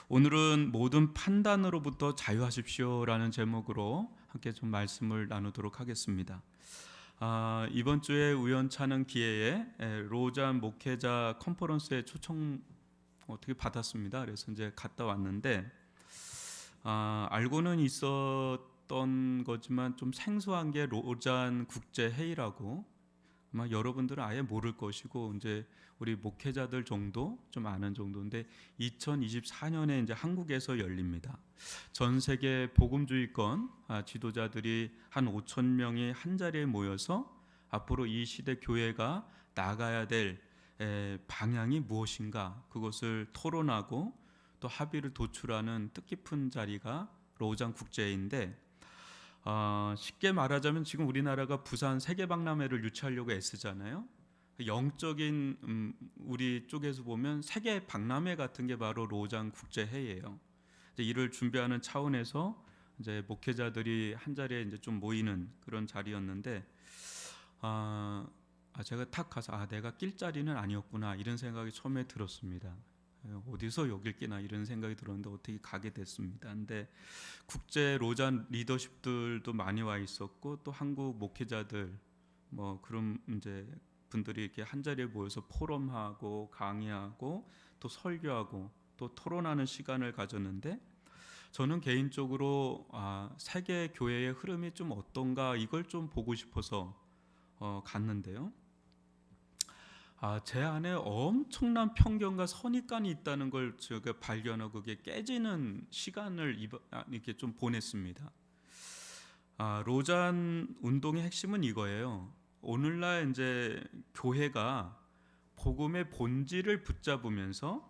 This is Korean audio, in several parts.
오늘은 모든 판단으로부터 자유하십시오라는 제목으로 함께 좀 말씀을 나누도록 하겠습니다. 이번 주에 우연찮은 기회에 로잔 목회자 컨퍼런스에 초청 어떻게 받았습니다. 그래서 이제 갔다 왔는데 알고는 있었던 거지만 좀 생소한 게 로잔 국제 회의라고 아마 여러분들은 아예 모를 것이고 이제 우리 목회자들 정도 좀 아는 정도인데 2024년에 이제 한국에서 열립니다. 전 세계 복음주의권 지도자들이 한 5천 명이 한 자리에 모여서 앞으로 이 시대 교회가 나가야 될 방향이 무엇인가 그것을 토론하고 또 합의를 도출하는 뜻깊은 자리가 로잔 국제회의인데 쉽게 말하자면 지금 우리나라가 부산 세계박람회를 유치하려고 애쓰잖아요. 영적인 우리 쪽에서 보면 세계박람회 같은 게 바로 로잔 국제회의예요. 이를 준비하는 차원에서 이제 목회자들이 한 자리에 이제 좀 모이는 그런 자리였는데 제가 탁 가서 내가 낄 자리는 아니었구나 이런 생각이 처음에 들었습니다. 어디서 여길 끼나 이런 생각이 들었는데 어떻게 가게 됐습니다. 근데 국제 로잔 리더십들도 많이 와 있었고 또 한국 목회자들 뭐 그런 이제 분들이 이렇게 한 자리에 모여서 포럼하고 강의하고 또 설교하고 또 토론하는 시간을 가졌는데 저는 개인적으로 세계 교회의 흐름이 좀 어떤가 이걸 좀 보고 싶어서 갔는데요. 제 안에 엄청난 편견과 선입관이 있다는 걸 제가 발견하고 그게 깨지는 시간을 이렇게 좀 보냈습니다. 로잔 운동의 핵심은 이거예요. 오늘날 이제 교회가 복음의 본질을 붙잡으면서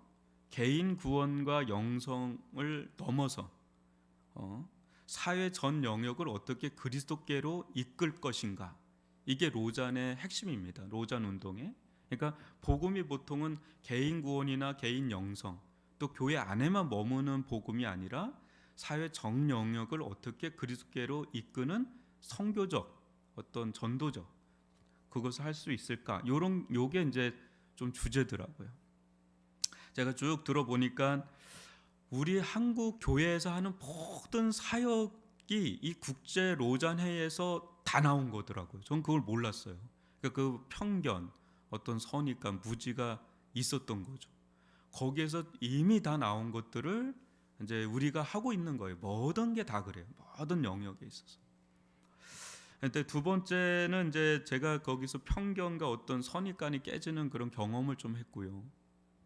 개인 구원과 영성을 넘어서 사회 전 영역을 어떻게 그리스도께로 이끌 것인가 이게 로잔의 핵심입니다. 로잔 운동의. 그러니까 복음이 보통은 개인 구원이나 개인 영성 또 교회 안에만 머무는 복음이 아니라 사회 정 영역을 어떻게 그리스도께로 이끄는 선교적 어떤 전도적 그것을 할 수 있을까 요게 이제 좀 주제더라고요. 제가 쭉 들어보니까 우리 한국 교회에서 하는 모든 사역이 이 국제 로잔 회의에서 다 나온 거더라고요. 전 그걸 몰랐어요. 그러니까 그 편견 어떤 선입관, 무지가 있었던 거죠. 거기에서 이미 다 나온 것들을 이제 우리가 하고 있는 거예요. 모든 게 다 그래요. 모든 영역에 있어서. 근데 두 번째는 이제 제가 거기서 편견과 어떤 선입관이 깨지는 그런 경험을 좀 했고요.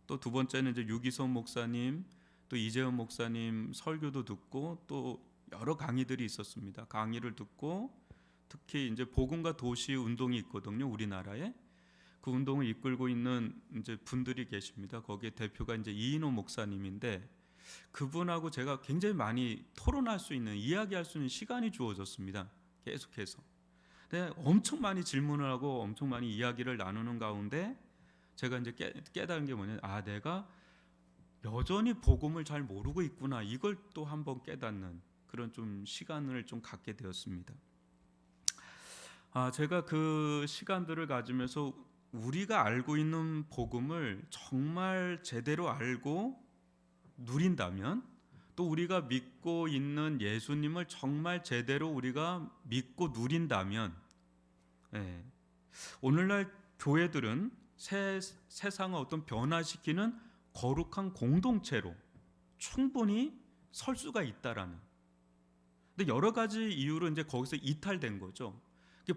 또 두 번째는 이제 유기성 목사님, 또 이재현 목사님 설교도 듣고 또 여러 강의들이 있었습니다. 강의를 듣고 특히 이제 복음과 도시 운동이 있거든요. 우리나라에. 그 운동을 이끌고 있는 이제 분들이 계십니다. 거기에 대표가 이제 이인호 목사님인데 그분하고 제가 굉장히 많이 토론할 수 있는 이야기할 수 있는 시간이 주어졌습니다. 계속해서. 근데 엄청 많이 질문을 하고 엄청 많이 이야기를 나누는 가운데 제가 이제 깨달은 게 뭐냐? 내가 여전히 복음을 잘 모르고 있구나. 이걸 또 한번 깨닫는 그런 좀 시간을 좀 갖게 되었습니다. 제가 그 시간들을 가지면서 우리가 알고 있는 복음을 정말 제대로 알고 누린다면 또 우리가 믿고 있는 예수님을 정말 제대로 우리가 믿고 누린다면 오늘날 교회들은 세상을 어떤 변화시키는 거룩한 공동체로 충분히 설 수가 있다라는. 근데 여러 가지 이유로 이제 거기서 이탈된 거죠.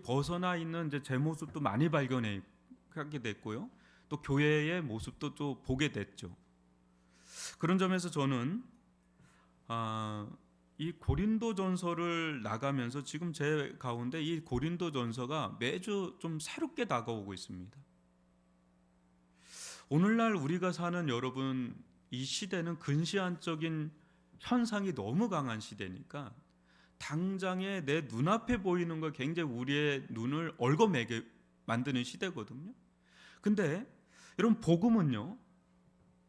벗어나 있는 이제 제 모습도 많이 발견하게 됐고요. 또 교회의 모습도 또 보게 됐죠. 그런 점에서 저는 이 고린도전서를 나가면서 지금 제 가운데 이 고린도전서가 매주 좀 새롭게 다가오고 있습니다. 오늘날 우리가 사는 여러분 이 시대는 근시안적인 현상이 너무 강한 시대니까 당장에 내 눈앞에 보이는 거 굉장히 우리의 눈을 얽어매게 만드는 시대거든요. 근데 여러분 복음은요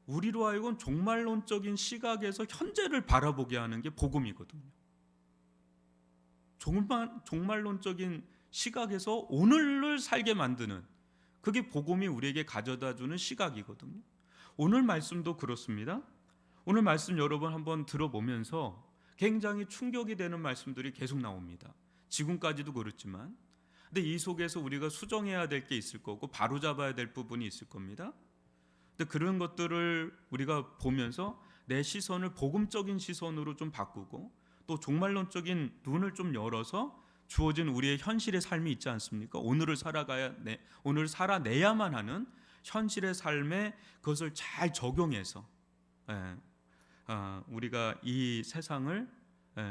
우리로 하여금 종말론적인 시각에서 현재를 바라보게 하는 게 복음이거든요. 종말론적인 시각에서 오늘을 살게 만드는 그게 복음이 우리에게 가져다주는 시각이거든요. 오늘 말씀도 그렇습니다. 오늘 말씀 여러분 한번 들어보면서 굉장히 충격이 되는 말씀들이 계속 나옵니다. 지금까지도 그렇지만, 근데 이 속에서 우리가 수정해야 될 게 있을 거고 바로잡아야 될 부분이 있을 겁니다. 근데 그런 것들을 우리가 보면서 내 시선을 복음적인 시선으로 좀 바꾸고 또 종말론적인 눈을 좀 열어서 주어진 우리의 현실의 삶이 있지 않습니까? 오늘 살아내야만 하는 현실의 삶에 그것을 잘 적용해서 우리가 이 세상을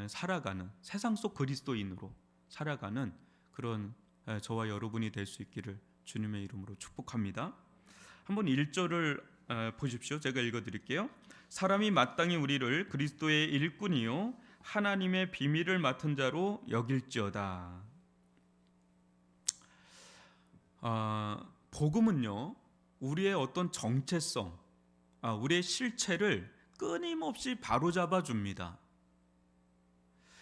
살아가는, 세상 속 그리스도인으로 살아가는 그런 저와 여러분이 될 수 있기를 주님의 이름으로 축복합니다. 한번 1절을 보십시오. 제가 읽어드릴게요. 사람이 마땅히 우리를 그리스도의 일꾼이요 하나님의 비밀을 맡은 자로 여길지어다. 복음은요, 우리의 어떤 정체성, 우리의 실체를 끊임없이 바로잡아 줍니다.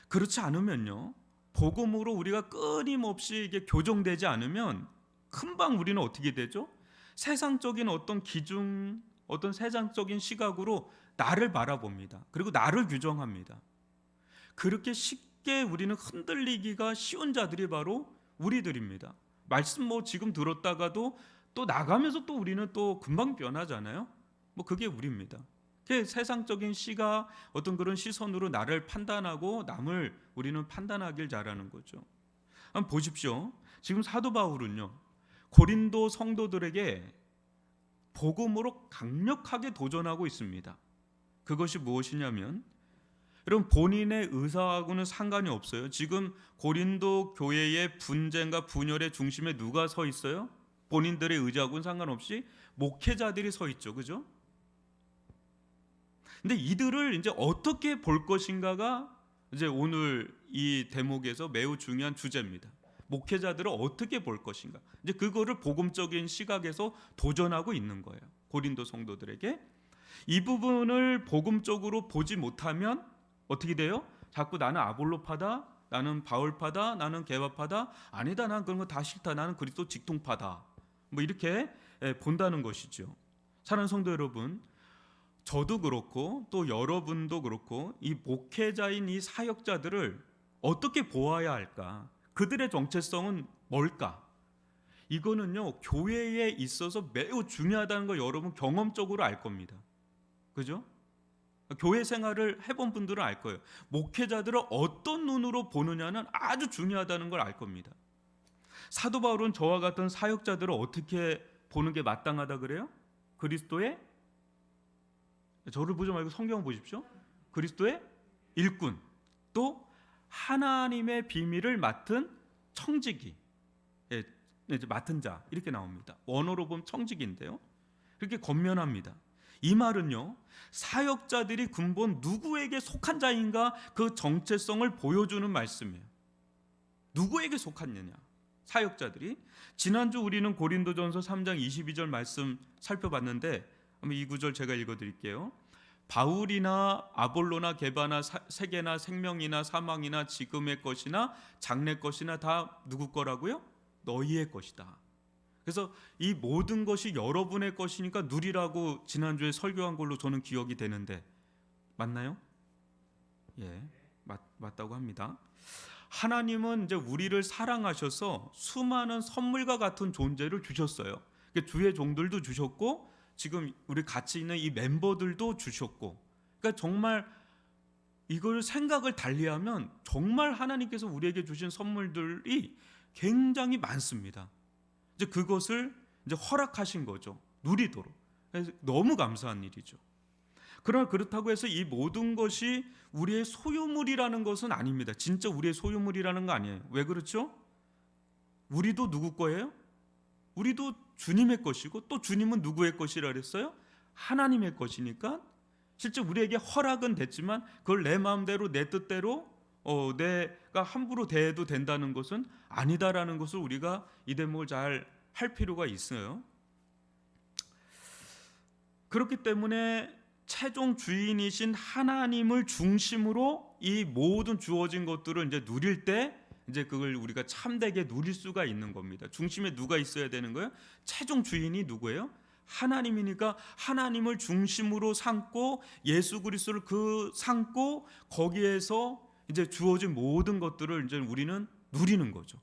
그렇지 않으면요, 복음으로 우리가 끊임없이 이게 교정되지 않으면 금방 우리는 어떻게 되죠? 세상적인 어떤 기준, 어떤 세상적인 시각으로 나를 바라봅니다. 그리고 나를 규정합니다. 그렇게 쉽게 우리는 흔들리기가 쉬운 자들이 바로 우리들입니다. 말씀 지금 들었다가도 또 나가면서 또 우리는 또 금방 변하잖아요. 그게 우리입니다. 세상적인 시각, 어떤 그런 시선으로 나를 판단하고 남을 우리는 판단하길 잘하는 거죠. 한번 보십시오. 지금 사도 바울은요, 고린도 성도들에게 복음으로 강력하게 도전하고 있습니다. 그것이 무엇이냐면, 여러분, 본인의 의사하고는 상관이 없어요. 지금 고린도 교회의 분쟁과 분열의 중심에 누가 서 있어요? 본인들의 의지하고는 상관없이 목회자들이 서 있죠. 그죠? 근데 이들을 이제 어떻게 볼 것인가가 이제 오늘 이 대목에서 매우 중요한 주제입니다. 목회자들을 어떻게 볼 것인가. 이제 그거를 복음적인 시각에서 도전하고 있는 거예요. 고린도 성도들에게. 이 부분을 복음적으로 보지 못하면 어떻게 돼요? 자꾸 나는 아볼로파다, 나는 바울파다, 나는 게바파다, 아니다, 난 그런 거 다 싫다, 나는 그리스도 직통파다, 이렇게 본다는 것이죠. 사랑하는 성도 여러분, 저도 그렇고 또 여러분도 그렇고 이 목회자인 이 사역자들을 어떻게 보아야 할까? 그들의 정체성은 뭘까? 이거는요, 교회에 있어서 매우 중요하다는 걸 여러분 경험적으로 알 겁니다. 그죠? 교회 생활을 해본 분들은 알 거예요. 목회자들을 어떤 눈으로 보느냐는 아주 중요하다는 걸 알 겁니다. 사도 바울은 저와 같은 사역자들을 어떻게 보는 게 마땅하다 그래요? 그리스도의, 저를 보지 말고 성경을 보십시오. 그리스도의 일꾼, 또 하나님의 비밀을 맡은 청지기, 이제 맡은 자, 이렇게 나옵니다. 원어로 보면 청지기인데요, 그렇게 권면합니다. 이 말은요, 사역자들이 근본 누구에게 속한 자인가 그 정체성을 보여주는 말씀이에요. 누구에게 속했느냐? 사역자들이. 지난주 우리는 고린도전서 3장 22절 말씀 살펴봤는데 한번 이 구절 제가 읽어드릴게요. 바울이나 아볼로나 게바나 세계나 생명이나 사망이나 지금의 것이나 장래 것이나 다 누구 거라고요? 너희의 것이다. 그래서 이 모든 것이 여러분의 것이니까 누리라고 지난주에 설교한 걸로 저는 기억이 되는데 맞나요? 예, 맞다고 합니다. 하나님은 이제 우리를 사랑하셔서 수많은 선물과 같은 존재를 주셨어요. 주의 종들도 주셨고 지금 우리 같이 있는 이 멤버들도 주셨고, 그러니까 정말 이걸 생각을 달리하면 정말 하나님께서 우리에게 주신 선물들이 굉장히 많습니다. 이제 그것을 이제 허락하신 거죠. 누리도록. 그래서 너무 감사한 일이죠. 그러나 그렇다고 해서 이 모든 것이 우리의 소유물이라는 것은 아닙니다. 진짜 우리의 소유물이라는 거 아니에요. 왜 그렇죠? 우리도 누구 거예요? 우리도 주님의 것이고 또 주님은 누구의 것이라 그랬어요? 하나님의 것이니까 실제 우리에게 허락은 됐지만 그걸 내 마음대로 내 뜻대로 내가 함부로 대해도 된다는 것은 아니다라는 것을 우리가 이 대목을 잘 할 필요가 있어요. 그렇기 때문에 최종 주인이신 하나님을 중심으로 이 모든 주어진 것들을 이제 누릴 때 이제 그걸 우리가 참되게 누릴 수가 있는 겁니다. 중심에 누가 있어야 되는 거예요? 최종 주인이 누구예요? 하나님이니까 하나님을 중심으로 삼고 예수 그리스도를 삼고 거기에서 이제 주어진 모든 것들을 이제 우리는 누리는 거죠.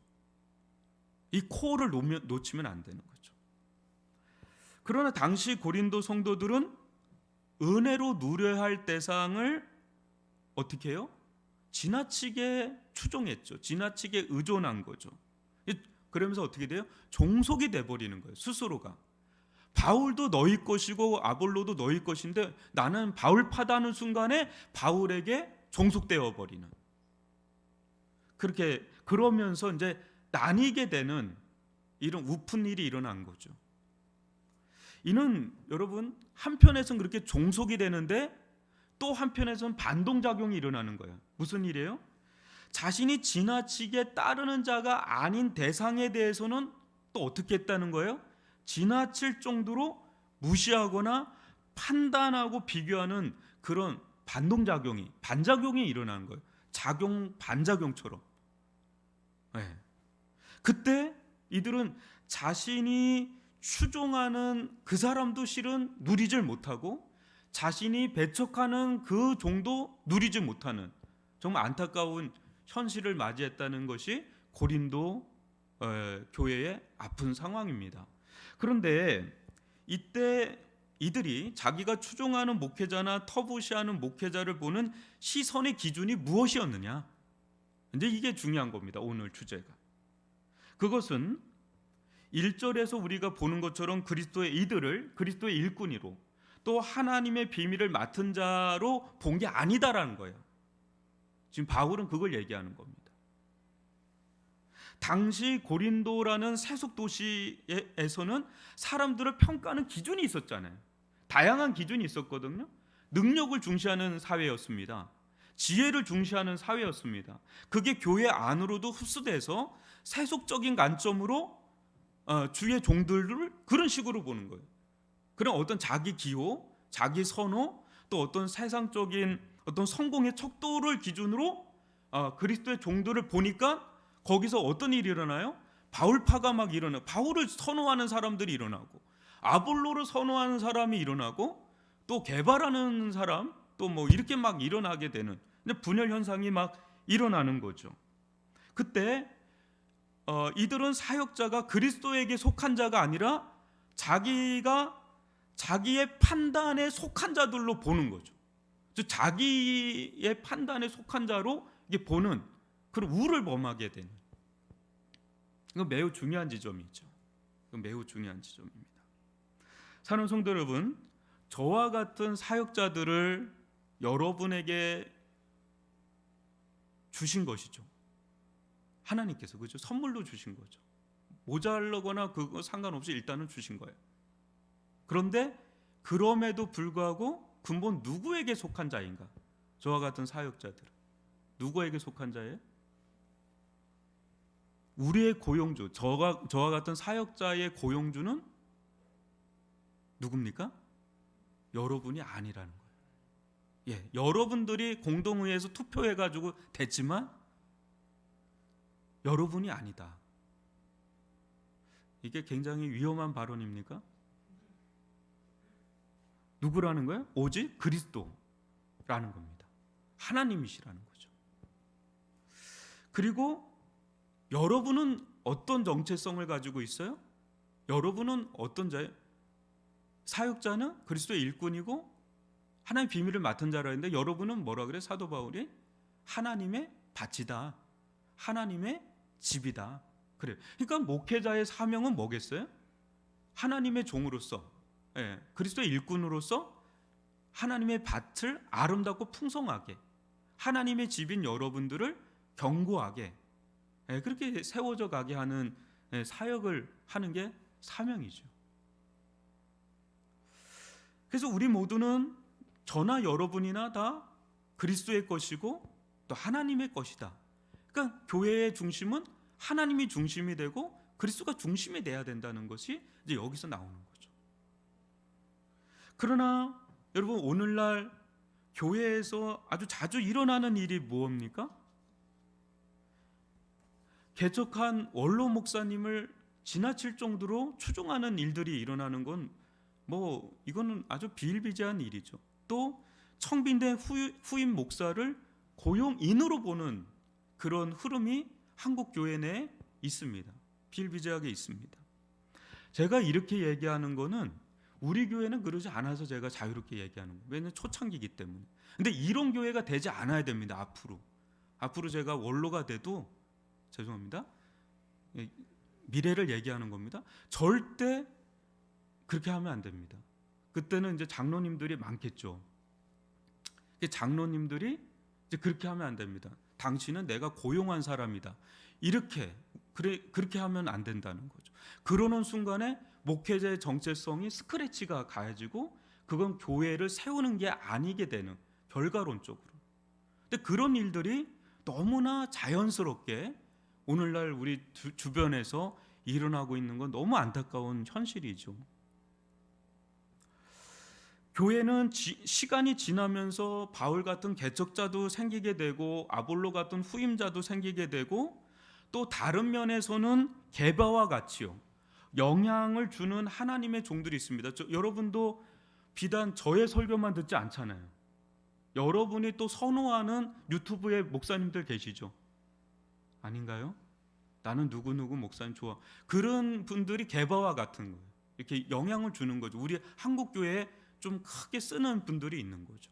이 코어를 놓치면 안 되는 거죠. 그러나 당시 고린도 성도들은 은혜로 누려야 할 대상을 어떻게 해요? 지나치게 추종했죠. 지나치게 의존한 거죠. 그러면서 어떻게 돼요? 종속이 돼버리는 거예요. 스스로가. 바울도 너희 것이고 아볼로도 너희 것인데 나는 바울파다는 순간에 바울에게 종속되어 버리는, 그렇게 그러면서 이제 나뉘게 되는 이런 우픈 일이 일어난 거죠. 이는 여러분 한편에서는 그렇게 종속이 되는데 또 한편에서는 반동작용이 일어나는 거예요. 무슨 일이에요? 자신이 지나치게 따르는 자가 아닌 대상에 대해서는 또 어떻게 했다는 거예요? 지나칠 정도로 무시하거나 판단하고 비교하는 그런 반작용이 일어나는 거예요. 작용, 반작용처럼. 네. 그때 이들은 자신이 추종하는 그 사람도 실은 누리질 못하고 자신이 배척하는 그 종도 누리지 못하는 정말 안타까운 현실을 맞이했다는 것이 고린도 교회의 아픈 상황입니다. 그런데 이때 이들이 자기가 추종하는 목회자나 터부시하는 목회자를 보는 시선의 기준이 무엇이었느냐? 이제 이게 중요한 겁니다. 오늘 주제가. 그것은 1절에서 우리가 보는 것처럼 이들을 그리스도의 일꾼이로 또 하나님의 비밀을 맡은 자로 본 게 아니다라는 거예요. 지금 바울은 그걸 얘기하는 겁니다. 당시 고린도라는 세속 도시에서는 사람들을 평가하는 기준이 있었잖아요. 다양한 기준이 있었거든요. 능력을 중시하는 사회였습니다. 지혜를 중시하는 사회였습니다. 그게 교회 안으로도 흡수돼서 세속적인 관점으로 주의 종들을 그런 식으로 보는 거예요. 그런 어떤 자기 기호, 자기 선호, 또 어떤 세상적인 어떤 성공의 척도를 기준으로 그리스도의 종들을 보니까 거기서 어떤 일이 일어나요? 바울파가 막 일어나고, 바울을 선호하는 사람들이 일어나고, 아볼로를 선호하는 사람이 일어나고, 또 개발하는 사람, 또 뭐 이렇게 막 일어나게 되는 분열 현상이 막 일어나는 거죠. 그때 이들은 사역자가 그리스도에게 속한 자가 아니라 자기의 판단에 속한 자들로 보는 거죠. 즉 자기의 판단에 속한 자로 이게 보는 그런 우를 범하게 되는, 이건 매우 중요한 지점이죠. 이건 매우 중요한 지점입니다. 사랑하는 성도 여러분, 저와 같은 사역자들을 여러분에게 주신 것이죠. 하나님께서, 그죠? 선물로 주신 거죠. 모자르거나 그거 상관없이 일단은 주신 거예요. 그런데 그럼에도 불구하고 근본 누구에게 속한 자인가? 저와 같은 사역자들은 누구에게 속한 자예요? 우리의 고용주, 저와 같은 사역자의 고용주는 누굽니까? 여러분이 아니라는 거예요. 예, 여러분들이 공동의회에서 투표해가지고 됐지만 여러분이 아니다. 이게 굉장히 위험한 발언입니까? 누구라는 거예요? 오직 그리스도라는 겁니다. 하나님이시라는 거죠. 그리고 여러분은 어떤 정체성을 가지고 있어요? 여러분은 어떤 자예요? 사역자는 그리스도의 일꾼이고 하나님의 비밀을 맡은 자라 했는데, 여러분은 뭐라 그래? 사도 바울이 하나님의 밭이다, 하나님의 집이다 그래요. 그러니까 목회자의 사명은 뭐겠어요? 하나님의 종으로서, 그리스도의 일꾼으로서 하나님의 밭을 아름답고 풍성하게, 하나님의 집인 여러분들을 견고하게, 그렇게 세워져 가게 하는 사역을 하는 게 사명이죠. 그래서 우리 모두는 저나 여러분이나 다 그리스도의 것이고 또 하나님의 것이다. 그러니까 교회의 중심은 하나님이 중심이 되고 그리스도가 중심이 돼야 된다는 것이 이제 여기서 나오는 거죠. 그러나 여러분, 오늘날 교회에서 아주 자주 일어나는 일이 무엇입니까? 개척한 원로 목사님을 지나칠 정도로 추종하는 일들이 일어나는 건 뭐 이거는 아주 비일비재한 일이죠. 또 청빈대 후임 목사를 고용인으로 보는 그런 흐름이 한국 교회 내에 있습니다. 비일비재하게 있습니다. 제가 이렇게 얘기하는 거는 우리 교회는 그러지 않아서 제가 자유롭게 얘기하는 거예요. 왜냐하면 초창기이기 때문에. 근데 이런 교회가 되지 않아야 됩니다. 앞으로 제가 원로가 돼도 죄송합니다. 미래를 얘기하는 겁니다. 절대 그렇게 하면 안 됩니다. 그때는 이제 장로님들이 많겠죠. 장로님들이 이제 그렇게 하면 안 됩니다. 당신은 내가 고용한 사람이다. 그렇게 하면 안 된다는 거죠. 그러는 순간에 목회자의 정체성이 스크래치가 가해지고 그건 교회를 세우는 게 아니게 되는 결과론적으로. 근데 그런 일들이 너무나 자연스럽게 오늘날 우리 주변에서 일어나고 있는 건 너무 안타까운 현실이죠. 교회는 시간이 지나면서 바울 같은 개척자도 생기게 되고 아볼로 같은 후임자도 생기게 되고 또 다른 면에서는 게바와 같이요. 영향을 주는 하나님의 종들이 있습니다. 여러분도 비단 저의 설교만 듣지 않잖아요. 여러분이 또 선호하는 유튜브에 목사님들 계시죠? 아닌가요? 나는 누구누구 목사님 좋아. 그런 분들이 게바와 같은 거예요. 이렇게 영향을 주는 거죠. 우리 한국 교회에 좀 크게 쓰는 분들이 있는 거죠.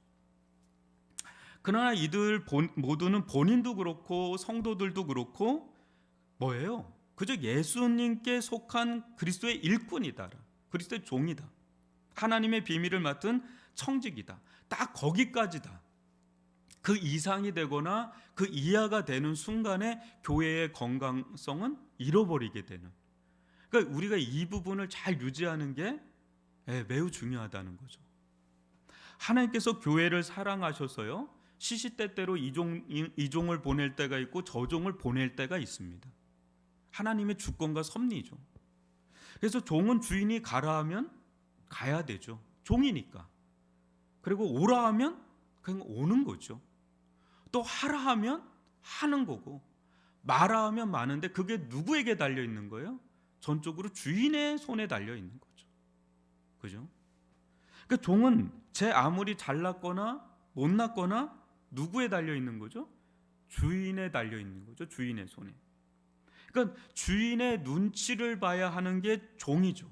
그러나 이들 모두는 본인도 그렇고 성도들도 그렇고 뭐예요? 그저 예수님께 속한 그리스도의 일꾼이다. 그리스도의 종이다. 하나님의 비밀을 맡은 청직이다. 딱 거기까지다. 그 이상이 되거나 그 이하가 되는 순간에 교회의 건강성은 잃어버리게 되는. 그러니까 우리가 이 부분을 잘 유지하는 게 매우 중요하다는 거죠. 하나님께서 교회를 사랑하셔서요. 시시때때로 이종을 보낼 때가 있고 저종을 보낼 때가 있습니다. 하나님의 주권과 섭리죠. 그래서 종은 주인이 가라 하면 가야 되죠. 종이니까. 그리고 오라 하면 그냥 오는 거죠. 또 하라 하면 하는 거고 마라 하면 마는데 그게 누구에게 달려 있는 거예요? 전적으로 주인의 손에 달려 있는 거죠. 그죠? 그 종은 제 아무리 잘났거나 못났거나 누구에 달려 있는 거죠? 주인에 달려 있는 거죠. 주인의 손에. 그러니까 주인의 눈치를 봐야 하는 게 종이죠.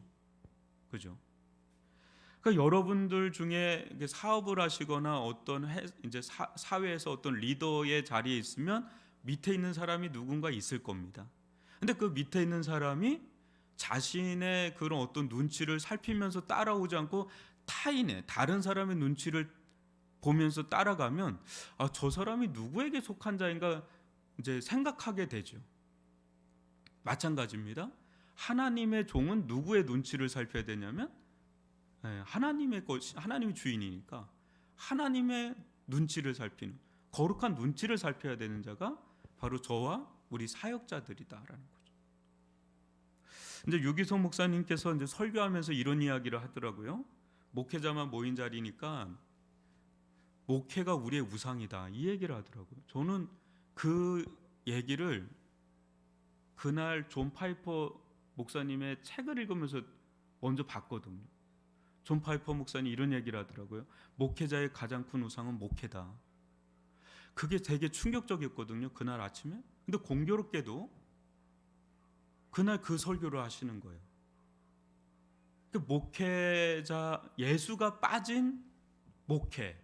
그죠? 그러니까 여러분들 중에 사업을 하시거나 어떤 이제 사회에서 어떤 리더의 자리에 있으면 밑에 있는 사람이 누군가 있을 겁니다. 근데 그 밑에 있는 사람이 자신의 그런 어떤 눈치를 살피면서 따라오지 않고 타인의 다른 사람의 눈치를 보면서 따라가면 저 사람이 누구에게 속한 자인가 이제 생각하게 되죠. 마찬가지입니다. 하나님의 종은 누구의 눈치를 살펴야 되냐면 하나님이 주인이니까 하나님의 눈치를 살피는 거룩한 눈치를 살펴야 되는 자가 바로 저와 우리 사역자들이다라는 거죠. 이제 유기성 목사님께서 이제 설교하면서 이런 이야기를 하더라고요. 목회자만 모인 자리니까 목회가 우리의 우상이다 이 얘기를 하더라고요. 저는 그 얘기를 그날 존 파이퍼 목사님의 책을 읽으면서 먼저 봤거든요. 존 파이퍼 목사님 이런 얘기를 하더라고요. 목회자의 가장 큰 우상은 목회다. 그게 되게 충격적이었거든요. 그날 아침에. 근데 공교롭게도 그날 그 설교를 하시는 거예요. 그 목회자, 예수가 빠진 목회,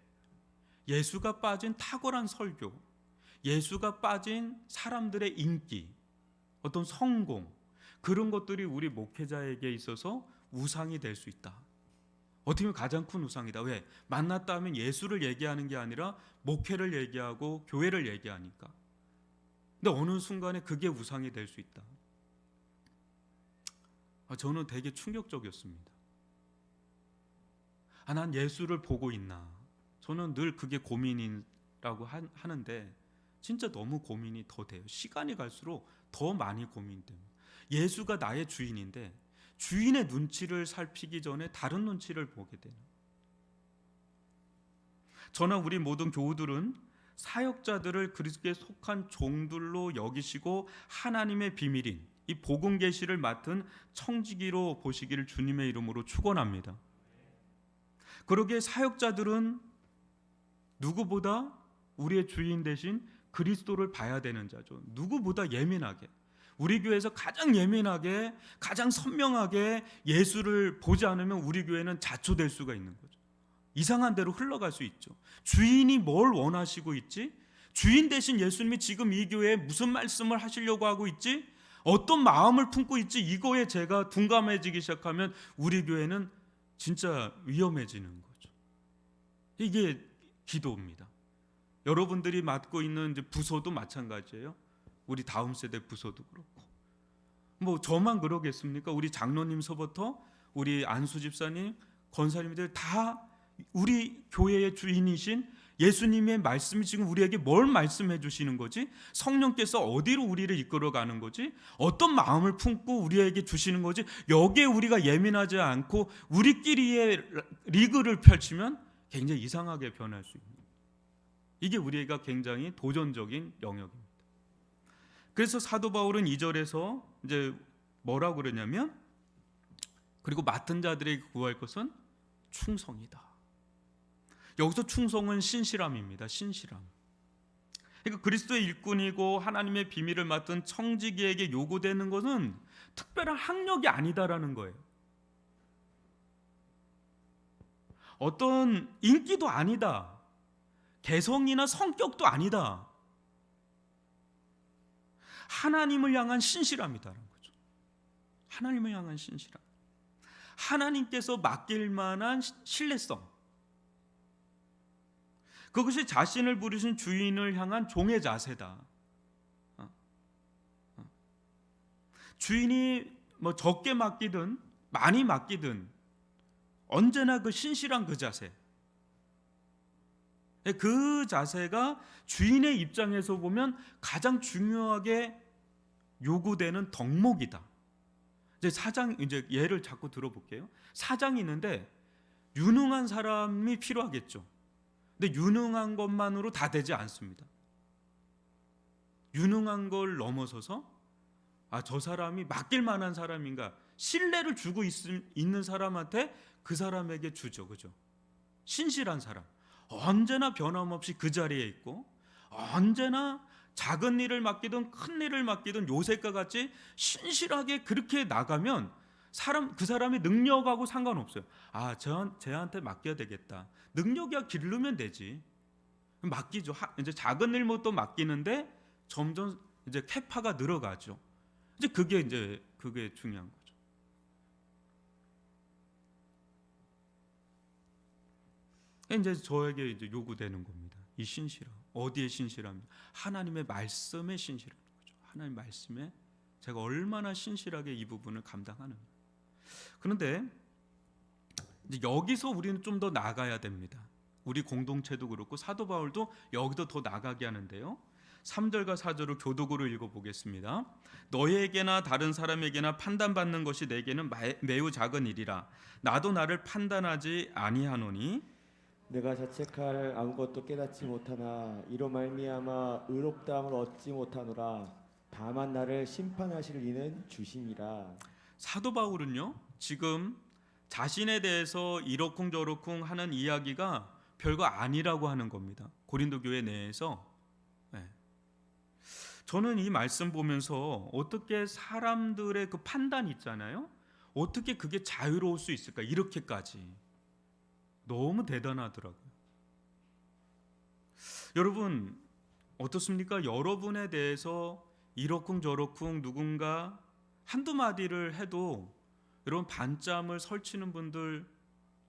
예수가 빠진 탁월한 설교, 예수가 빠진 사람들의 인기, 어떤 성공, 그런 것들이 우리 목회자에게 있어서 우상이 될 수 있다. 어떻게 보면 가장 큰 우상이다. 왜? 만났다 하면 예수를 얘기하는 게 아니라 목회를 얘기하고 교회를 얘기하니까. 근데 어느 순간에 그게 우상이 될 수 있다. 저는 되게 충격적이었습니다. 난 예수를 보고 있나? 저는 늘 그게 고민이라고 하는데 진짜 너무 고민이 더 돼요. 시간이 갈수록 더 많이 고민됩니다. 예수가 나의 주인인데 주인의 눈치를 살피기 전에 다른 눈치를 보게 되는. 저나 우리 모든 교우들은 사역자들을 그리스도에 속한 종들로 여기시고 하나님의 비밀인 이 복음 계시를 맡은 청지기로 보시기를 주님의 이름으로 축원합니다. 그러기에 사역자들은 누구보다 우리의 주인 대신 그리스도를 봐야 되는 자죠. 누구보다 예민하게, 우리 교회에서 가장 예민하게, 가장 선명하게 예수를 보지 않으면 우리 교회는 자초될 수가 있는 거죠. 이상한 대로 흘러갈 수 있죠. 주인이 뭘 원하시고 있지? 주인 대신 예수님이 지금 이 교회에 무슨 말씀을 하시려고 하고 있지? 어떤 마음을 품고 있지? 이거에 제가 둔감해지기 시작하면 우리 교회는 진짜 위험해지는 거죠. 이게 기도입니다. 여러분들이 맡고 있는 이제 부서도 마찬가지예요. 우리 다음 세대 부서도 그렇고. 뭐 저만 그러겠습니까? 우리 장로님서부터 우리 안수 집사님, 권사님들 다 우리 교회의 주인이신 예수님의 말씀이 지금 우리에게 뭘 말씀해 주시는 거지? 성령께서 어디로 우리를 이끌어가는 거지? 어떤 마음을 품고 우리에게 주시는 거지? 여기에 우리가 예민하지 않고 우리끼리의 리그를 펼치면 굉장히 이상하게 변할 수 있는, 이게 우리가 굉장히 도전적인 영역입니다. 그래서 사도 바울은 2절에서 이제 뭐라고 그러냐면, 그리고 맡은 자들에게 구할 것은 충성이다. 여기서 충성은 신실함입니다. 신실함. 그러니까 그리스도의 일꾼이고 하나님의 비밀을 맡은 청지기에게 요구되는 것은 특별한 학력이 아니다라는 거예요. 어떤 인기도 아니다. 개성이나 성격도 아니다. 하나님을 향한 신실함이다라는 거죠. 하나님을 향한 신실함. 하나님께서 맡길 만한 신뢰성. 그것이 자신을 부르신 주인을 향한 종의 자세다. 주인이 뭐 적게 맡기든 많이 맡기든 언제나 그 신실한 그 자세, 그 자세가 주인의 입장에서 보면 가장 중요하게 요구되는 덕목이다. 이제 예를 자꾸 들어볼게요. 사장이 있는데 유능한 사람이 필요하겠죠. 근데 유능한 것만으로 다 되지 않습니다. 유능한 걸 넘어서서 저 사람이 맡길 만한 사람인가, 신뢰를 주고 있는 사람한테 그 사람에게 주죠. 그죠? 신실한 사람, 언제나 변함없이 그 자리에 있고, 언제나 작은 일을 맡기든 큰 일을 맡기든 요셉과 같이 신실하게 그렇게 나가면 그 사람의 능력하고 상관없어요. 쟤한테 맡겨야 되겠다. 능력이야 기르면 되지. 맡기죠. 이제 작은 일부터 맡기는데 점점 이제 캐파가 늘어가죠. 이제 그게 중요한 거죠. 이제 저에게 이제 요구되는 겁니다. 이 신실함. 어디에 신실함? 하나님의 말씀에 신실한 거죠. 하나님 말씀에 제가 얼마나 신실하게 이 부분을 감당하는가. 그런데 이제 여기서 우리는 좀 더 나가야 됩니다. 우리 공동체도 그렇고 사도 바울도 여기도 더 나가게 하는데요. 3절과 4절을 교독으로 읽어보겠습니다. 너희에게나 다른 사람에게나 판단받는 것이 내게는 매우 작은 일이라. 나도 나를 판단하지 아니하노니 내가 자책할 아무것도 깨닫지 못하나 이로 말미암아 의롭다함을 얻지 못하노라. 다만 나를 심판하실 이는 주심이라. 사도 바울은요, 지금 자신에 대해서 이러쿵저러쿵 하는 이야기가 별거 아니라고 하는 겁니다. 고린도 교회 내에서. 저는 이 말씀 보면서 어떻게 사람들의 그 판단 있잖아요, 어떻게 그게 자유로울 수 있을까, 이렇게까지. 너무 대단하더라고요. 여러분 어떻습니까? 여러분에 대해서 이러쿵저러쿵 누군가 한두 마디를 해도 여러분 반짬을 설치는 분들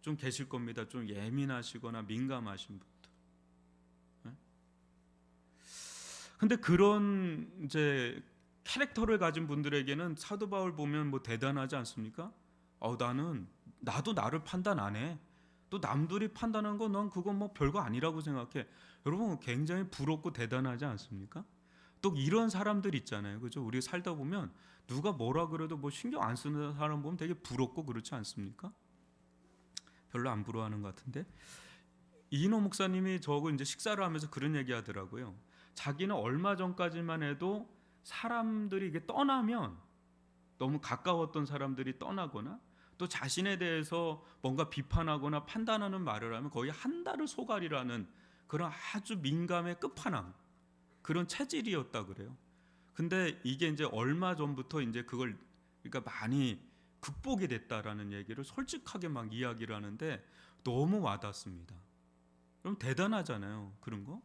좀 계실 겁니다. 좀 예민하시거나 민감하신 분들. 근데 그런 이제 캐릭터를 가진 분들에게는 사도 바울 보면 뭐 대단하지 않습니까? 나도 나를 판단 안 해. 또 남들이 판단한 거 난 그건 뭐 별거 아니라고 생각해. 여러분 굉장히 부럽고 대단하지 않습니까? 또 이런 사람들 있잖아요. 그죠? 우리 살다 보면 누가 뭐라 그래도 뭐 신경 안 쓰는 사람 보면 되게 부럽고 그렇지 않습니까? 별로 안 부러워하는 것 같은데. 이인호 목사님이 저하고 이제 식사를 하면서 그런 얘기 하더라고요. 자기는 얼마 전까지만 해도 사람들이 이게 떠나면, 너무 가까웠던 사람들이 떠나거나 또 자신에 대해서 뭔가 비판하거나 판단하는 말을 하면 거의 한 달을 소갈이라는 그런 아주 민감의 끝판왕, 그런 체질이었다 그래요. 근데 이게 이제 얼마 전부터 이제 그걸 그러니까 많이 극복이 됐다라는 얘기를 솔직하게 막 이야기를 하는데 너무 와닿습니다. 그럼 대단하잖아요, 그런 거.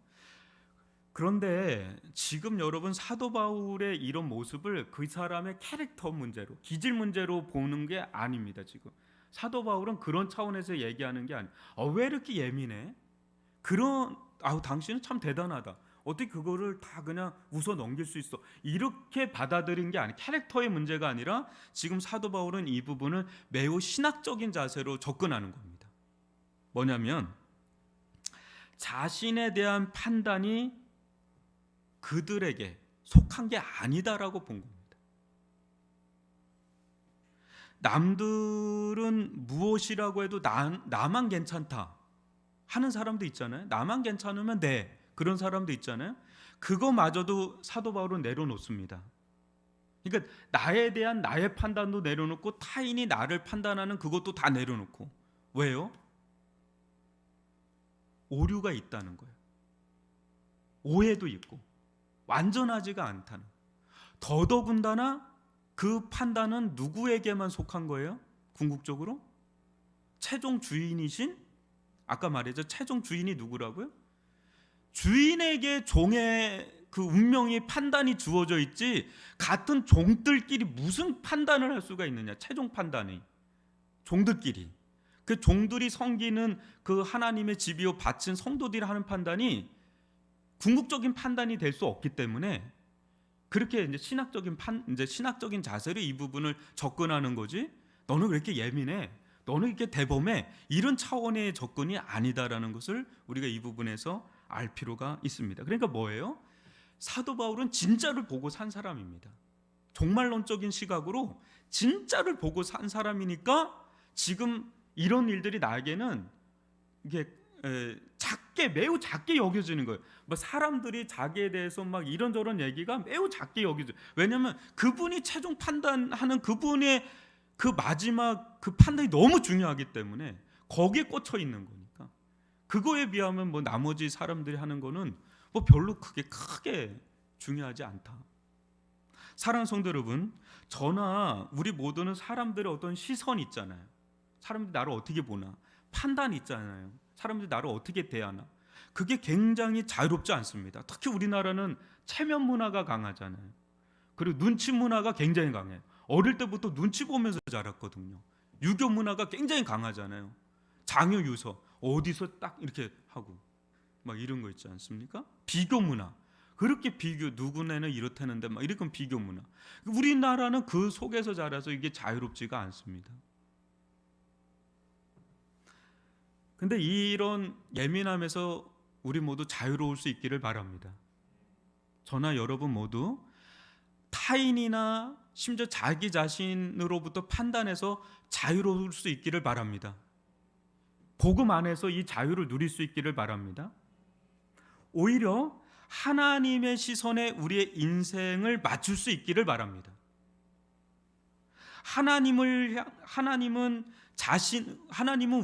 그런데 지금 여러분 사도 바울의 이런 모습을 그 사람의 캐릭터 문제로, 기질 문제로 보는 게 아닙니다. 지금 사도 바울은 그런 차원에서 얘기하는 게 아니에요. 왜 이렇게 예민해? 당신은 참 대단하다. 어떻게 그거를 다 그냥 웃어 넘길 수 있어? 이렇게 받아들인 게 아니에요. 캐릭터의 문제가 아니라 지금 사도 바울은 이 부분을 매우 신학적인 자세로 접근하는 겁니다. 뭐냐면 자신에 대한 판단이 그들에게 속한 게 아니다라고 본 겁니다. 남들은 무엇이라고 해도 나만 괜찮다 하는 사람도 있잖아요. 나만 괜찮으면 돼, 그런 사람도 있잖아요. 그거마저도 사도 바울은 내려놓습니다. 그러니까 나에 대한 나의 판단도 내려놓고 타인이 나를 판단하는 그것도 다 내려놓고. 왜요? 오류가 있다는 거예요. 오해도 있고 완전하지가 않다는. 더더군다나 그 판단은 누구에게만 속한 거예요? 궁극적으로 최종 주인이신, 아까 말했죠, 최종 주인이 누구라고요? 주인에게 종의 그 운명이 판단이 주어져 있지 같은 종들끼리 무슨 판단을 할 수가 있느냐. 최종 판단이 종들끼리, 그 종들이 섬기는 그 하나님의 집이요 바친 성도들이 하는 판단이 궁극적인 판단이 될 수 없기 때문에 그렇게 이제 신학적인 자세로 이 부분을 접근하는 거지. 너는 왜 이렇게 예민해? 너는 이렇게 대범해? 이런 차원의 접근이 아니다라는 것을 우리가 이 부분에서 알 필요가 있습니다. 그러니까 뭐예요? 사도 바울은 진짜를 보고 산 사람입니다. 종말론적인 시각으로 진짜를 보고 산 사람이니까 지금 이런 일들이 나에게는 이게 매우 작게 여겨지는 거예요. 뭐 사람들이 자기에 대해서 막 이런저런 얘기가 매우 작게 여겨져요. 왜냐하면 그분이 최종 판단하는 그분의 그 마지막 그 판단이 너무 중요하기 때문에 거기에 꽂혀 있는 거니까. 그거에 비하면 뭐 나머지 사람들이 하는 거는 뭐 별로 크게 중요하지 않다. 사랑하는 성도 여러분, 저나 우리 모두는 사람들의 어떤 시선이 있잖아요. 사람들이 나를 어떻게 보나, 판단이 있잖아요. 사람들이 나를 어떻게 대하나. 그게 굉장히 자유롭지 않습니다. 특히 우리나라는 체면 문화가 강하잖아요. 그리고 눈치 문화가 굉장히 강해요. 어릴 때부터 눈치 보면서 자랐거든요. 유교 문화가 굉장히 강하잖아요. 장유 유서 어디서 딱 이렇게 하고 막 이런 거 있지 않습니까? 비교 문화. 그렇게 비교, 누구네는 이렇다는데 막 이렇게 비교 문화. 우리나라는 그 속에서 자라서 이게 자유롭지가 않습니다. 근데 이런 예민함에서 우리 모두 자유로울 수 있기를 바랍니다. 저나 여러분 모두 타인이나 심지어 자기 자신으로부터 판단해서 자유로울 수 있기를 바랍니다. 복음 안에서 이 자유를 누릴 수 있기를 바랍니다. 오히려 하나님의 시선에 우리의 인생을 맞출 수 있기를 바랍니다. 하나님은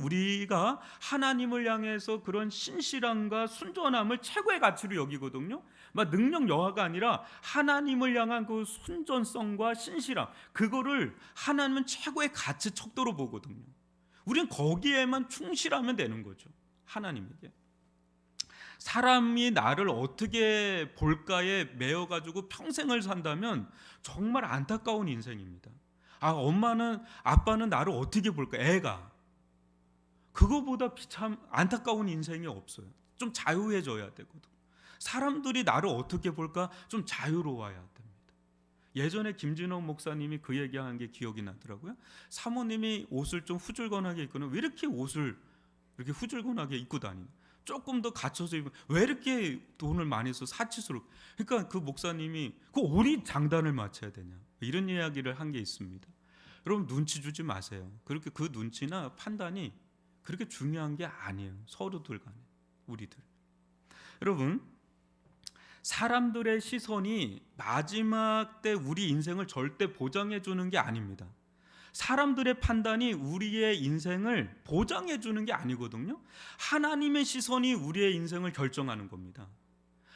우리가 하나님을 향해서 그런 신실함과 순전함을 최고의 가치로 여기거든요. 막 능력 여하가 아니라 하나님을 향한 그 순전성과 신실함, 그거를 하나님은 최고의 가치 척도로 보거든요. 우리는 거기에만 충실하면 되는 거죠. 하나님에게. 사람이 나를 어떻게 볼까에 매여가지고 평생을 산다면 정말 안타까운 인생입니다. 엄마는, 아빠는 나를 어떻게 볼까? 애가. 그거보다 참 안타까운 인생이 없어요. 좀 자유해져야 되거든. 사람들이 나를 어떻게 볼까? 좀 자유로워야 됩니다. 예전에 김진호 목사님이 그 얘기한 게 기억이 나더라고요. 사모님이 옷을 좀 후줄근하게 입거나 왜 이렇게 옷을 이렇게 후줄근하게 입고 다니냐? 조금 더 갖춰서 입으면 왜 이렇게 돈을 많이 써 사치스럽게. 그러니까 그 목사님이 그 어디 장단을 맞춰야 되냐, 이런 이야기를 한 게 있습니다. 여러분, 눈치 주지 마세요. 그렇게 그 눈치나 판단이 그렇게 중요한 게 아니에요. 서로들 간에, 우리들. 여러분, 사람들의 시선이 마지막 때 우리 인생을 절대 보장해 주는 게 아닙니다. 사람들의 판단이 우리의 인생을 보장해 주는 게 아니거든요. 하나님의 시선이 우리의 인생을 결정하는 겁니다.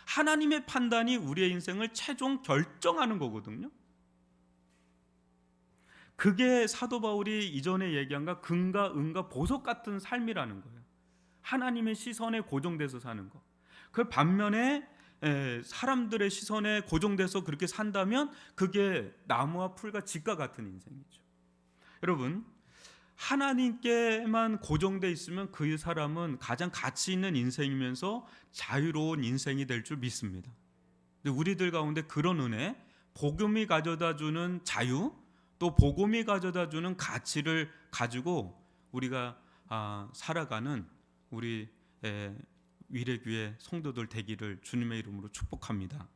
하나님의 판단이 우리의 인생을 최종 결정하는 거거든요. 그게 사도 바울이 이전에 얘기한 거 금과 은과 보석 같은 삶이라는 거예요. 하나님의 시선에 고정돼서 사는 거. 그 반면에 사람들의 시선에 고정돼서 그렇게 산다면 그게 나무와 풀과 집과 같은 인생이죠. 여러분, 하나님께만 고정돼 있으면 그 사람은 가장 가치 있는 인생이면서 자유로운 인생이 될 줄 믿습니다. 근데 우리들 가운데 그런 은혜, 복음이 가져다주는 자유, 또 복음이 가져다주는 가치를 가지고 우리가 살아가는 우리 위례교회 성도들 되기를 주님의 이름으로 축복합니다.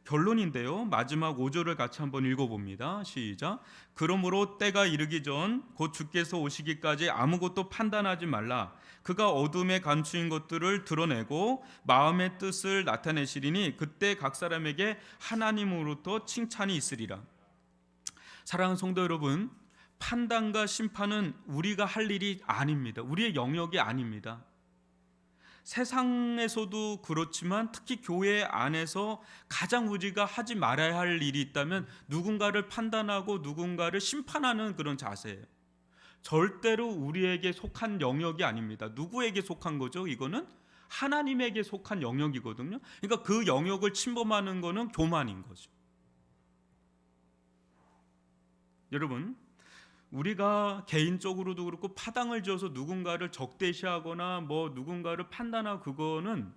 결론인데요, 마지막 5절을 같이 한번 읽어봅니다. 시작. 그러므로 때가 이르기 전 곧 주께서 오시기까지 아무것도 판단하지 말라. 그가 어둠에 감추인 것들을 드러내고 마음의 뜻을 나타내시리니 그때 각 사람에게 하나님으로부터 칭찬이 있으리라. 사랑하는 성도 여러분, 판단과 심판은 우리가 할 일이 아닙니다. 우리의 영역이 아닙니다. 세상에서도 그렇지만 특히 교회 안에서 가장 우리가 하지 말아야 할 일이 있다면 누군가를 판단하고 누군가를 심판하는 그런 자세예요. 절대로 우리에게 속한 영역이 아닙니다. 누구에게 속한 거죠? 이거는 하나님에게 속한 영역이거든요. 그러니까 그 영역을 침범하는 거는 교만인 거죠. 여러분, 우리가 개인적으로도 그렇고 파당을 지어서 누군가를 적대시하거나 누군가를 판단하고 그거는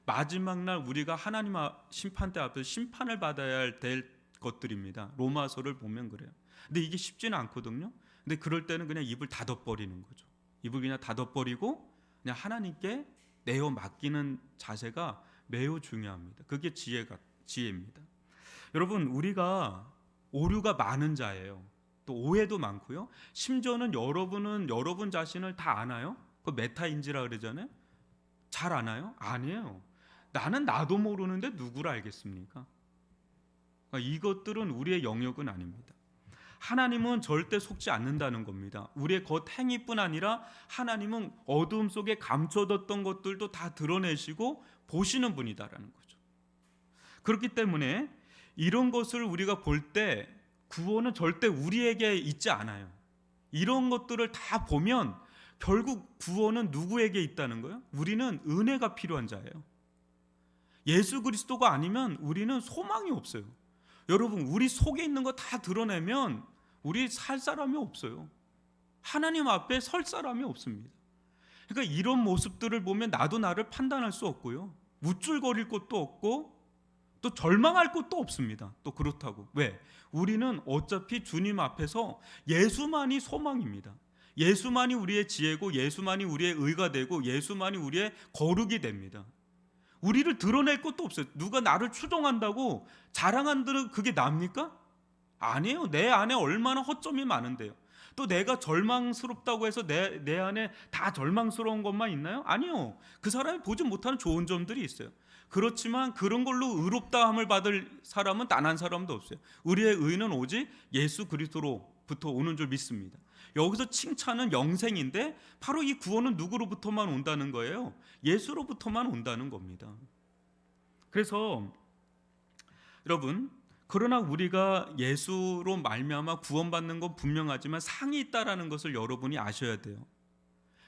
마지막 날 우리가 하나님 심판대 앞에서 심판을 받아야 될 것들입니다. 로마서를 보면 그래요. 근데 이게 쉽지는 않거든요. 근데 그럴 때는 그냥 입을 닫아버리는 거죠. 입을 그냥 닫아버리고 그냥 하나님께 내어 맡기는 자세가 매우 중요합니다. 그게 지혜입니다. 여러분, 우리가 오류가 많은 자예요. 또 오해도 많고요. 심지어는 여러분 자신을 다 아나요? 그 메타인지라 그러잖아요. 잘 아나요? 아니에요. 나는 나도 모르는데 누구를 알겠습니까? 그러니까 이것들은 우리의 영역은 아닙니다. 하나님은 절대 속지 않는다는 겁니다. 우리의 겉 행위뿐 아니라 하나님은 어두움 속에 감춰뒀던 것들도 다 드러내시고 보시는 분이다라는 거죠. 그렇기 때문에 이런 것을 우리가 볼 때 구원은 절대 우리에게 있지 않아요. 이런 것들을 다 보면 결국 구원은 누구에게 있다는 거예요? 우리는 은혜가 필요한 자예요. 예수 그리스도가 아니면 우리는 소망이 없어요. 여러분, 우리 속에 있는 거 다 드러내면 우리 살 사람이 없어요. 하나님 앞에 설 사람이 없습니다. 그러니까 이런 모습들을 보면 나도 나를 판단할 수 없고요. 우쭐거릴 것도 없고 또 절망할 것도 없습니다. 또 그렇다고. 왜? 우리는 어차피 주님 앞에서 예수만이 소망입니다. 예수만이 우리의 지혜고 예수만이 우리의 의가 되고 예수만이 우리의 거룩이 됩니다. 우리를 드러낼 것도 없어요. 누가 나를 추종한다고 자랑한다는 그게 납니까? 아니에요. 내 안에 얼마나 허점이 많은데요. 또 내가 절망스럽다고 해서 내 안에 다 절망스러운 것만 있나요? 아니요. 그 사람이 보지 못하는 좋은 점들이 있어요. 그렇지만 그런 걸로 의롭다함을 받을 사람은 단 한 사람도 없어요. 우리의 의는 오직 예수 그리스도로부터 오는 줄 믿습니다. 여기서 칭찬은 영생인데 바로 이 구원은 누구로부터만 온다는 거예요? 예수로부터만 온다는 겁니다. 그래서 여러분, 그러나 우리가 예수로 말미암아 구원받는 건 분명하지만 상이 있다라는 것을 여러분이 아셔야 돼요.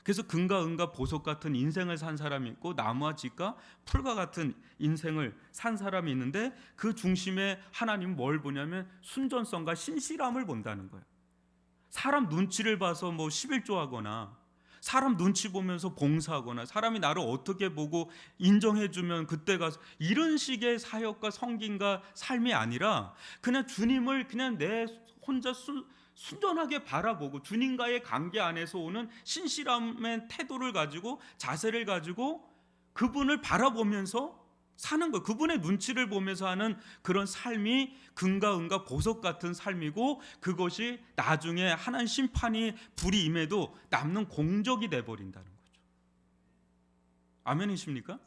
그래서 금과 은과 보석 같은 인생을 산 사람이 있고 나무와 집과 풀과 같은 인생을 산 사람이 있는데 그 중심에 하나님은 뭘 보냐면 순전성과 신실함을 본다는 거예요. 사람 눈치를 봐서 11조하거나 사람 눈치 보면서 봉사하거나 사람이 나를 어떻게 보고 인정해주면 그때 가서 이런 식의 사역과 섬김과 삶이 아니라 그냥 주님을 그냥 내 혼자 순전하게 바라보고 주님과의 관계 안에서 오는 신실함의 태도를 가지고 자세를 가지고 그분을 바라보면서 사는 거예요. 그분의 눈치를 보면서 하는 그런 삶이 금과 은과 보석 같은 삶이고 그것이 나중에 하나님 심판이 불이 임해도 남는 공적이 돼버린다는 거죠. 아멘이십니까?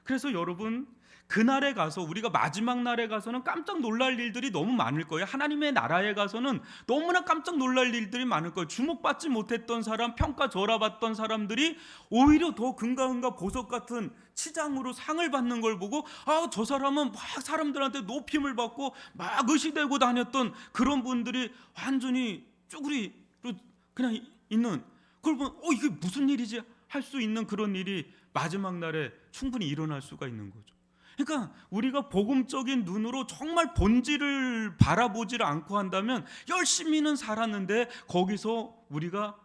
그래서 여러분, 그날에 가서, 우리가 마지막 날에 가서는 깜짝 놀랄 일들이 너무 많을 거예요. 하나님의 나라에 가서는 너무나 깜짝 놀랄 일들이 많을 거예요. 주목받지 못했던 사람, 평가절하받던 사람들이 오히려 더 금가은가 보석 같은 치장으로 상을 받는 걸 보고, 아, 저 사람은 막 사람들한테 높임을 받고 막 의시되고 다녔던 그런 분들이 완전히 쭈구리로 그냥 있는, 그걸 보면 이게 무슨 일이지 할 수 있는 그런 일이 마지막 날에 충분히 일어날 수가 있는 거죠. 그러니까 우리가 복음적인 눈으로 정말 본질을 바라보지를 않고 한다면, 열심히는 살았는데 거기서 우리가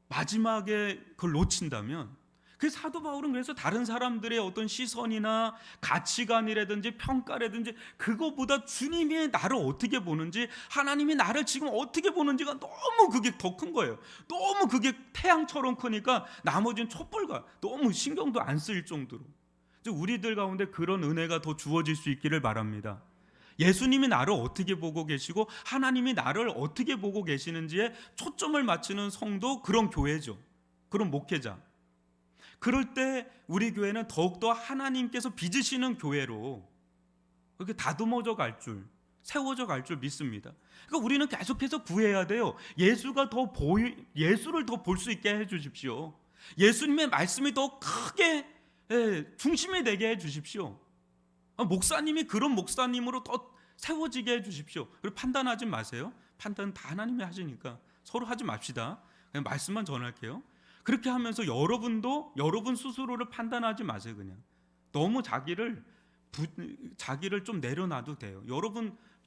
마지막에 그걸 놓친다면, 그 사도 바울은 그래서 다른 사람들의 어떤 시선이나 가치관이라든지 평가라든지 그거보다 주님이 나를 어떻게 보는지, 하나님이 나를 지금 어떻게 보는지가 너무 그게 더 큰 거예요. 너무 그게 태양처럼 크니까 나머지는 촛불과 너무 신경도 안 쓰일 정도로. 우리들 가운데 그런 은혜가 더 주어질 수 있기를 바랍니다. 예수님이 나를 어떻게 보고 계시고 하나님이 나를 어떻게 보고 계시는지에 초점을 맞추는 성도, 그런 교회죠. 그런 목회자. 그럴 때 우리 교회는 더욱더 하나님께서 빚으시는 교회로 그렇게 다듬어져 갈 줄, 세워져 갈 줄 믿습니다. 그러니까 우리는 계속해서 구해야 돼요. 예수를 더 볼 수 있게 해 주십시오. 예수님의 말씀이 더 크게 중심이 되게 해 주십시오. 목사님이 그런 목사님으로 더 세워지게 해 주십시오. 그리고 판단하지 마세요. 판단은 다 하나님이 하시니까 서로 하지 맙시다. 그냥 말씀만 전할게요. 그렇게 하면서 여러분도 여러분 스스로를 판단하지 마세요. 그냥 너무 자기를 좀 내려놔도 돼요.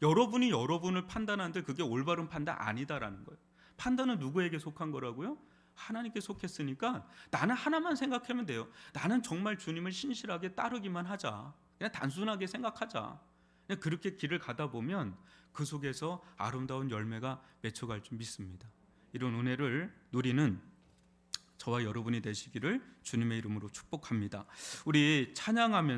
여러분이 여러분을 판단하는데 그게 올바른 판단 아니다라는 거예요. 판단은 누구에게 속한 거라고요? 하나님께 속했으니까 나는 하나만 생각하면 돼요. 나는 정말 주님을 신실하게 따르기만 하자. 그냥 단순하게 생각하자. 그냥 그렇게 길을 가다 보면 그 속에서 아름다운 열매가 맺혀갈 줄 믿습니다. 이런 은혜를 누리는 저와 여러분이 되시기를 주님의 이름으로 축복합니다. 우리 찬양하면서